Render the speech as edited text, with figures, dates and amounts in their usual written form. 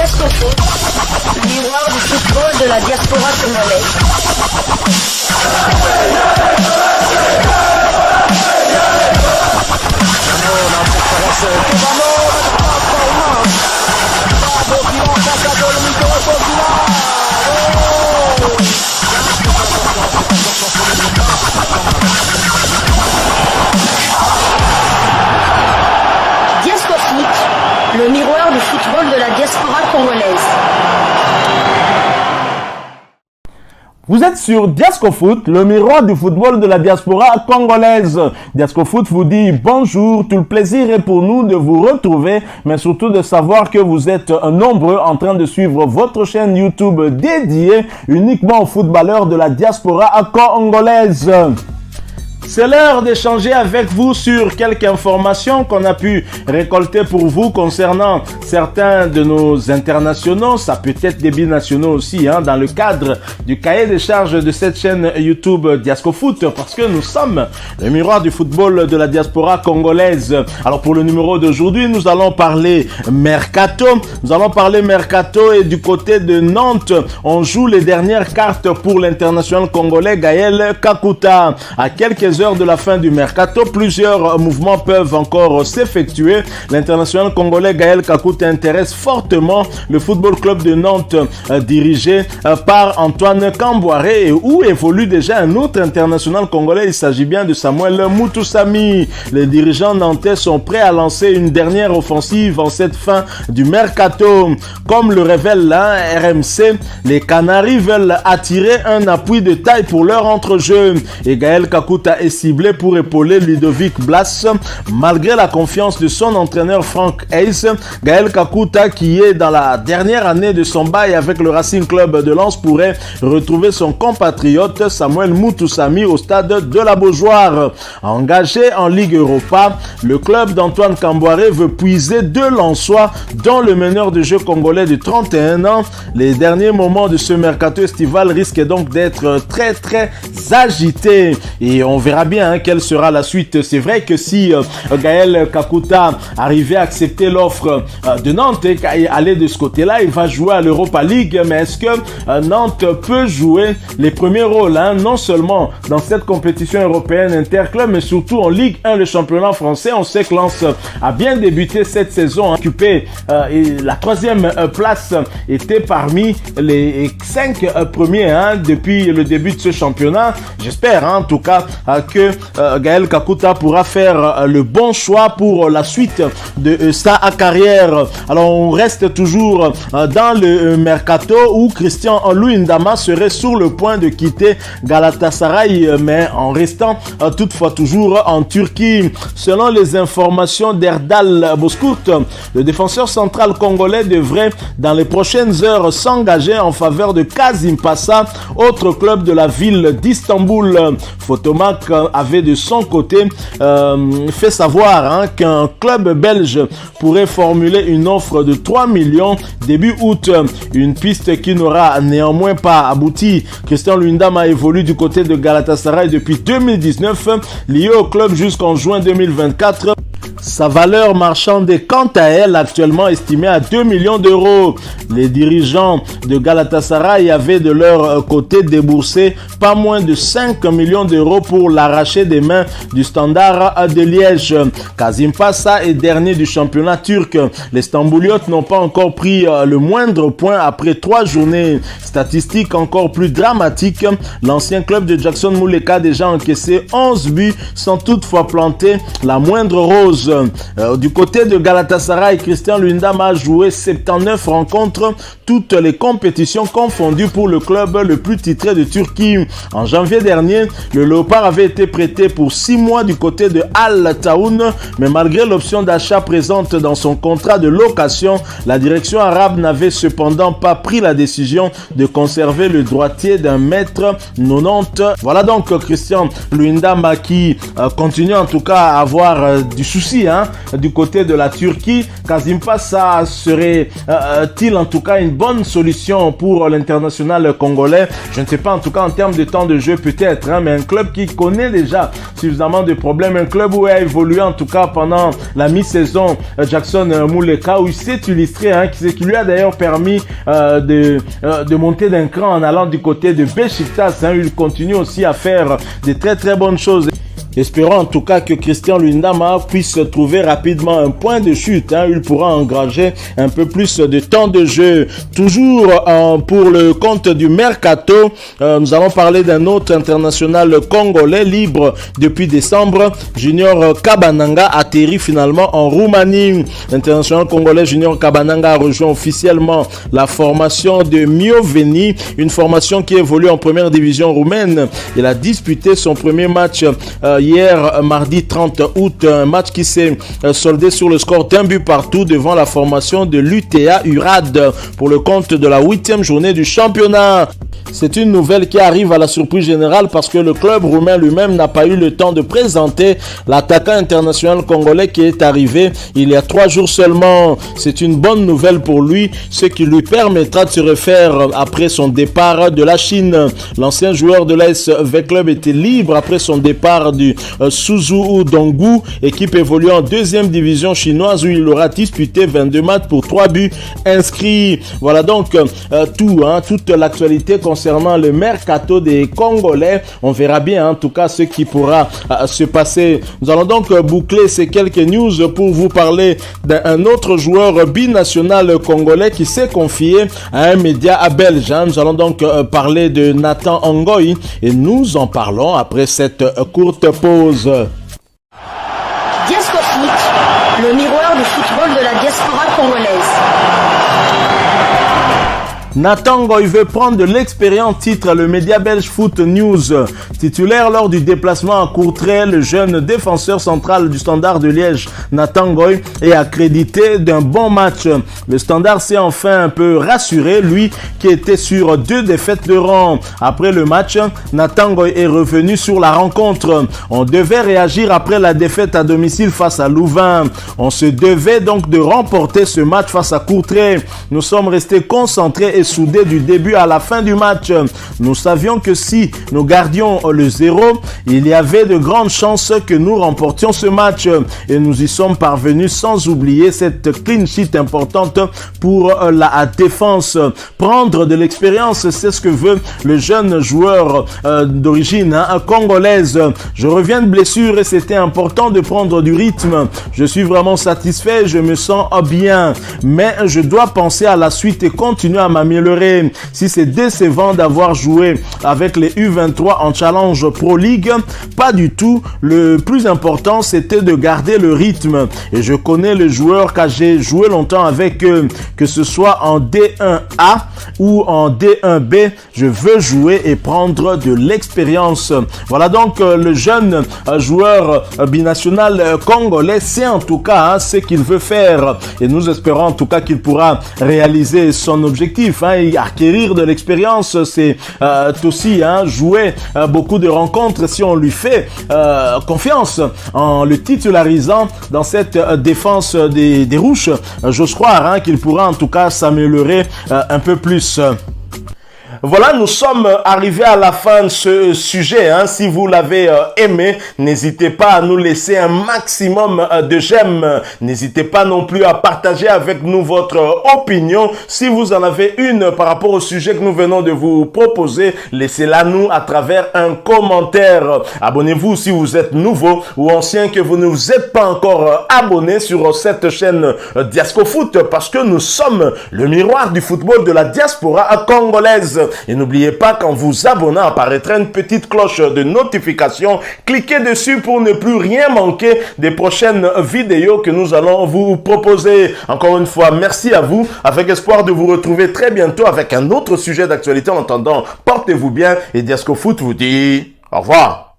Diascofoot, miroir du football de la diaspora congolaise. Diascofoot, le miroir du football de la diaspora congolaise. Vous êtes sur Diascofoot, le miroir du football de la diaspora congolaise. Diascofoot vous dit bonjour, tout le plaisir est pour nous de vous retrouver, mais surtout de savoir que vous êtes nombreux en train de suivre votre chaîne YouTube dédiée uniquement aux footballeurs de la diaspora congolaise. C'est l'heure d'échanger avec vous sur quelques informations qu'on a pu récolter pour vous concernant certains de nos internationaux. Ça peut être des binationaux aussi, dans le cadre du cahier des charges de cette chaîne YouTube Diascofoot, parce que nous sommes le miroir du football de la diaspora congolaise. Alors pour le numéro d'aujourd'hui, nous allons parler mercato. Nous allons parler mercato et du côté de Nantes, on joue les dernières cartes pour l'international congolais Gaël Kakuta. À quelques heures de la fin du mercato, plusieurs mouvements peuvent encore s'effectuer. L'international congolais Gaël Kakuta intéresse fortement le football club de Nantes dirigé par Antoine Kamboiré, où évolue déjà un autre international congolais. Il s'agit bien de Samuel Mutusami. Les dirigeants nantais sont prêts à lancer une dernière offensive en cette fin du mercato. Comme le révèle la RMC, les Canaries veulent attirer un appui de taille pour leur entrejeu et Gaël Kakuta est ciblé pour épauler Ludovic Blas. Malgré la confiance de son entraîneur Frank Hayes, Gaël Kakuta, qui est dans la dernière année de son bail avec le Racing Club de Lens, pourrait retrouver son compatriote Samuel Mutusami au stade de la Beaujoire. Engagé en Ligue Europa, le club d'Antoine Kamboiré veut puiser deux Lensois, dont le meneur de jeu congolais de 31 ans. Les derniers moments de ce mercato estival risquent donc d'être très agités et on verra bien quelle sera la suite. C'est vrai que si Gaël Kakuta arrivait à accepter l'offre de Nantes et aller de ce côté-là, il va jouer à l'Europa League. Mais est-ce que Nantes peut jouer les premiers rôles, non seulement dans cette compétition européenne interclub, mais surtout en Ligue 1, le championnat français? On sait que Lens a bien débuté cette saison, occupé la 3e place, était parmi les 5 premiers depuis le début de ce championnat. J'espère en tout cas que Gaël Kakuta pourra faire le bon choix pour la suite de sa carrière. Alors on reste toujours dans le mercato où Christian Luyendama serait sur le point de quitter Galatasaray, mais en restant toutefois toujours en Turquie. Selon les informations d'Erdal Bozkurt, le défenseur central congolais devrait dans les prochaines heures s'engager en faveur de Kazim Passa, autre club de la ville d'Istanbul. Photomac avait de son côté fait savoir qu'un club belge pourrait formuler une offre de 3 millions début août. Une piste qui n'aura néanmoins pas abouti. Christian Luyendama évolue du côté de Galatasaray depuis 2019, lié au club jusqu'en juin 2024. Sa valeur marchande est quant à elle actuellement estimée à 2 millions d'euros. Les dirigeants de Galatasaray avaient de leur côté déboursé pas moins de 5 millions d'euros pour l'arracher des mains du Standard de Liège. Kazim Passa est dernier du championnat turc. Les Stambouliotes n'ont pas encore pris le moindre point après 3 journées. Statistique encore plus dramatique, l'ancien club de Jackson Muleka a déjà encaissé 11 buts sans toutefois planter la moindre rose. Du côté de Galatasaray, Christian Luyendama a joué 79 rencontres, toutes les compétitions confondues pour le club le plus titré de Turquie. En janvier dernier, le Léopard avait été prêté pour 6 mois du côté de Al Taoun, mais malgré l'option d'achat présente dans son contrat de location, la direction arabe n'avait cependant pas pris la décision de conserver le droitier d'1m90. Voilà donc Christian Luyendama qui continue en tout cas à avoir du souci aussi du côté de la Turquie. Kazim Passa serait-il en tout cas une bonne solution pour l'international congolais? Je ne sais pas, en tout cas en termes de temps de jeu peut-être, mais un club qui connaît déjà suffisamment de problèmes, un club où a évolué en tout cas pendant la mi-saison Jackson Muleka, où il s'est illustré, qui lui a d'ailleurs permis de monter d'un cran en allant du côté de Beşiktaş. Il continue aussi à faire de très très bonnes choses. Espérons en tout cas que Christian Luyendama puisse trouver rapidement un point de chute. Il pourra engranger un peu plus de temps de jeu. Toujours pour le compte du Mercato, nous allons parler d'un autre international congolais libre depuis décembre. Junior Kabananga atterrit finalement en Roumanie. L'international congolais Junior Kabananga a rejoint officiellement la formation de Mioveni, une formation qui évolue en première division roumaine. Il a disputé son premier match hier, mardi 30 août, un match qui s'est soldé sur le score d'un but partout devant la formation de l'UTA Urad pour le compte de la 8e journée du championnat. C'est une nouvelle qui arrive à la surprise générale parce que le club roumain lui-même n'a pas eu le temps de présenter l'attaquant international congolais qui est arrivé il y a 3 jours seulement. C'est une bonne nouvelle pour lui, ce qui lui permettra de se refaire après son départ de la Chine. L'ancien joueur de l'AS V-Club était libre après son départ du Suzhou Donggu, équipe évoluant en 2e division chinoise où il aura disputé 22 matchs pour 3 buts inscrits. Voilà donc toute l'actualité concernant le mercato des Congolais. On verra bien en tout cas ce qui pourra se passer. Nous allons donc boucler ces quelques news pour vous parler d'un autre joueur binational congolais qui s'est confié à un média belge. Nous allons donc parler de Nathan Ngoy et nous en parlons après cette courte pause. Diasco Foot, le miroir du football de la diaspora congolaise. Nathan Ngoy veut prendre de l'expérience, titre le média belge Foot News. Titulaire lors du déplacement à Courtrai, le jeune défenseur central du Standard de Liège, Nathan Ngoy, est accrédité d'un bon match. Le Standard s'est enfin un peu rassuré, lui qui était sur 2 défaites de rang. Après le match, Nathan Ngoy est revenu sur la rencontre. On devait réagir après la défaite à domicile face à Louvain. On se devait donc de remporter ce match face à Courtrai. Nous sommes restés concentrés et soudés du début à la fin du match. Nous savions que si nous gardions le 0, il y avait de grandes chances que nous remportions ce match et nous y sommes parvenus sans oublier cette clean sheet importante pour la défense. Prendre de l'expérience, c'est ce que veut le jeune joueur d'origine congolaise. Je reviens de blessure et c'était important de prendre du rythme. Je suis vraiment satisfait, je me sens bien, mais je dois penser à la suite et continuer à m'améliorer. Si c'est décevant d'avoir joué avec les U23 en Challenge Pro League, pas du tout. Le plus important, c'était de garder le rythme. Et je connais les joueurs car j'ai joué longtemps avec eux, que ce soit en D1A ou en D1B. Je veux jouer et prendre de l'expérience. Voilà donc le jeune joueur binational congolais. C'est en tout cas ce qu'il veut faire. Et nous espérons en tout cas qu'il pourra réaliser son objectif. Et acquérir de l'expérience, c'est aussi jouer beaucoup de rencontres si on lui fait confiance en le titularisant dans cette défense des Rouges. J'ose croire qu'il pourra en tout cas s'améliorer un peu plus. Voilà, nous sommes arrivés à la fin de ce sujet. Si vous l'avez aimé, n'hésitez pas à nous laisser un maximum de j'aime. N'hésitez pas non plus à partager avec nous votre opinion. Si vous en avez une par rapport au sujet que nous venons de vous proposer, laissez-la nous à travers un commentaire. Abonnez-vous si vous êtes nouveau ou ancien que vous ne vous êtes pas encore abonné sur cette chaîne Diasco Foot parce que nous sommes le miroir du football de la diaspora congolaise. Et n'oubliez pas qu'en vous abonnant apparaîtra une petite cloche de notification. Cliquez dessus pour ne plus rien manquer des prochaines vidéos que nous allons vous proposer. Encore une fois, merci à vous, avec espoir de vous retrouver très bientôt avec un autre sujet d'actualité. En attendant, portez-vous bien et Diasco Foot vous dit au revoir.